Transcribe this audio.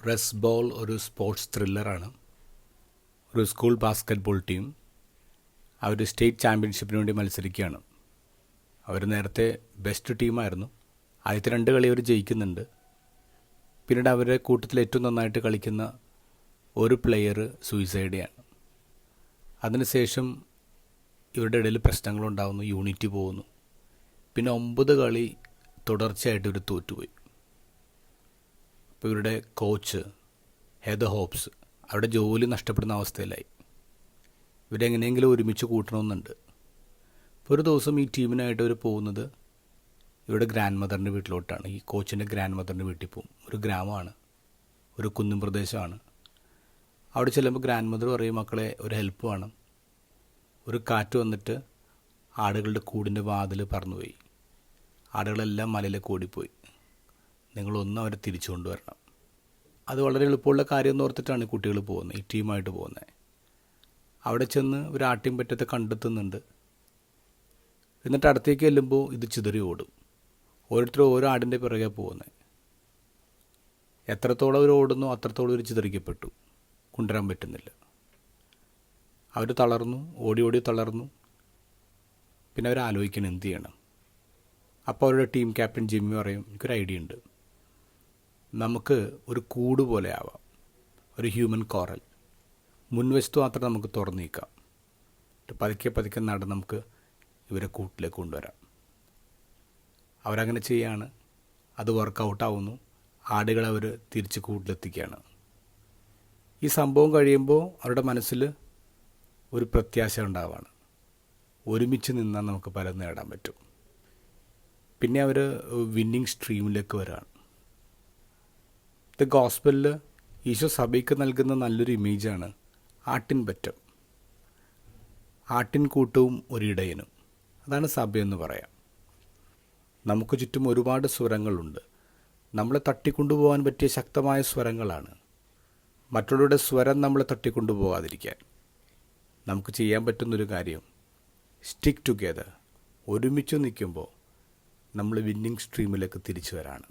റെസ് ball ഒരു sports ത്രില്ലറാണ്. ഒരു സ്കൂൾ ബാസ്ക്കറ്റ്ബോൾ ടീം അവർ സ്റ്റേറ്റ് ചാമ്പ്യൻഷിപ്പിന് വേണ്ടി മത്സരിക്കുകയാണ്. അവർ നേരത്തെ ബെസ്റ്റ് ടീമായിരുന്നു. ആദ്യത്തെ 2 കളി അവർ ജയിക്കുന്നുണ്ട്. പിന്നീട് അവരുടെ കൂട്ടത്തിൽ ഏറ്റവും നന്നായിട്ട് കളിക്കുന്ന ഒരു പ്ലെയർ സൂയിസൈഡ് ചെയ്യാണ്. അതിനുശേഷം ഇവരുടെ ഇടയിൽ പ്രശ്നങ്ങളുണ്ടാകുന്നു, യൂണിറ്റി പോകുന്നു. പിന്നെ 9 കളി തുടർച്ചയായിട്ട് ഇവർ തോറ്റുപോയി. അപ്പോൾ ഇവരുടെ കോച്ച് ഹെദർ ഹോപ്സ് അവരുടെ ജോലി നഷ്ടപ്പെടുന്ന അവസ്ഥയിലായി. ഇവരെങ്ങനെയെങ്കിലും ഒരുമിച്ച് കൂട്ടണമെന്നുണ്ട്. ഇപ്പോൾ ഒരു ദിവസം ഈ ടീമിനായിട്ട് അവർ പോകുന്നത് ഇവരുടെ ഗ്രാൻഡ് മദറിൻ്റെ വീട്ടിലോട്ടാണ്. ഈ കോച്ചിൻ്റെ ഗ്രാൻഡ് മദറിൻ്റെ വീട്ടിൽ പോകും. ഒരു ഗ്രാമമാണ്, ഒരു കുന്നും പ്രദേശമാണ്. അവിടെ ചെല്ലുമ്പോൾ ഗ്രാൻഡ് മദർ പറയും, മക്കളെ ഒരു ഹെൽപ്പ് വേണം. ഒരു കാറ്റ് വന്നിട്ട് ആടുകളുടെ കൂടിൻ്റെ വാതിൽ പറന്നുപോയി. ആടുകളെല്ലാം മലയിലേക്ക് ഓടിപ്പോയി. നിങ്ങളൊന്നും അവരെ തിരിച്ചു കൊണ്ടുവരണം. അത് വളരെ എളുപ്പമുള്ള കാര്യം എന്ന് ഓർത്തിട്ടാണ് കുട്ടികൾ പോകുന്നത്, ഈ ടീമായിട്ട് പോകുന്നത്. അവിടെ ചെന്ന് ഒരു ആട്ടിൻ പറ്റത്തെ കണ്ടെത്തുന്നുണ്ട്. എന്നിട്ട് അടുത്തേക്ക് ചെല്ലുമ്പോൾ ഇത് ചിതറി ഓടും. ഓരോരുത്തരും ഓരോ ആടിൻ്റെ പിറകെ പോകുന്നത്. എത്രത്തോളം അവർ ഓടുന്നു അത്രത്തോളം അവർ ചിതറിക്കപ്പെട്ടു. കൊണ്ടുവരാൻ പറ്റുന്നില്ല. അവർ തളർന്നു, ഓടി ഓടി തളർന്നു. പിന്നെ അവർ ആലോചിക്കണം എന്ത് ചെയ്യണം. അപ്പോൾ അവരുടെ ടീം ക്യാപ്റ്റൻ ജിമ്മി പറയും, എനിക്കൊരു ഐഡിയ ഉണ്ട്. നമുക്ക് ഒരു കൂട് പോലെ ആവാം, ഒരു ഹ്യൂമൻ കോറൽ. മുൻവശത്ത് മാത്രം നമുക്ക് തുറന്നു നീക്കാം. പതുക്കെ പതുക്കെ നടന്ന് നമുക്ക് ഇവരെ കൂട്ടിലേക്ക് കൊണ്ടുവരാം. അവരങ്ങനെ ചെയ്യാണ്. അത് വർക്കൗട്ടാവുന്നു. ആടുകളെ അവർ തിരിച്ച് കൂട്ടിലെത്തിക്കുകയാണ്. ഈ സംഭവം കഴിയുമ്പോൾ അവരുടെ മനസ്സിൽ ഒരു പ്രത്യാശ ഉണ്ടാവുകയാണ്. ഒരുമിച്ച് നിന്നാൽ നമുക്ക് പലതും നേടാൻ പറ്റും. പിന്നെ അവർ വിന്നിങ് സ്ട്രീമിലേക്ക് വരികയാണ്. ദ ഗോസ്പലിൽ ഈശോ സഭയ്ക്ക് നൽകുന്ന നല്ലൊരു ഇമേജാണ് ആട്ടിൻപറ്റം. ആട്ടിൻകൂട്ടവും ഒരിടയനും. അതാണ് സഭയെന്ന് പറയാം. നമുക്ക് ചുറ്റും ഒരുപാട് സ്വരങ്ങളുണ്ട്. നമ്മളെ തട്ടിക്കൊണ്ടുപോകാൻ പറ്റിയ ശക്തമായ സ്വരങ്ങളാണ്. മറ്റുള്ളവരുടെ സ്വരം നമ്മളെ തട്ടിക്കൊണ്ടുപോകാതിരിക്കാൻ നമുക്ക് ചെയ്യാൻ പറ്റുന്നൊരു കാര്യം, സ്റ്റിക്ക് ടുഗെദർ, ഒരുമിച്ച് നിൽക്കുമ്പോൾ നമ്മൾ വിന്നിങ് സ്ട്രീമിലേക്ക് തിരിച്ചു വരാണ്.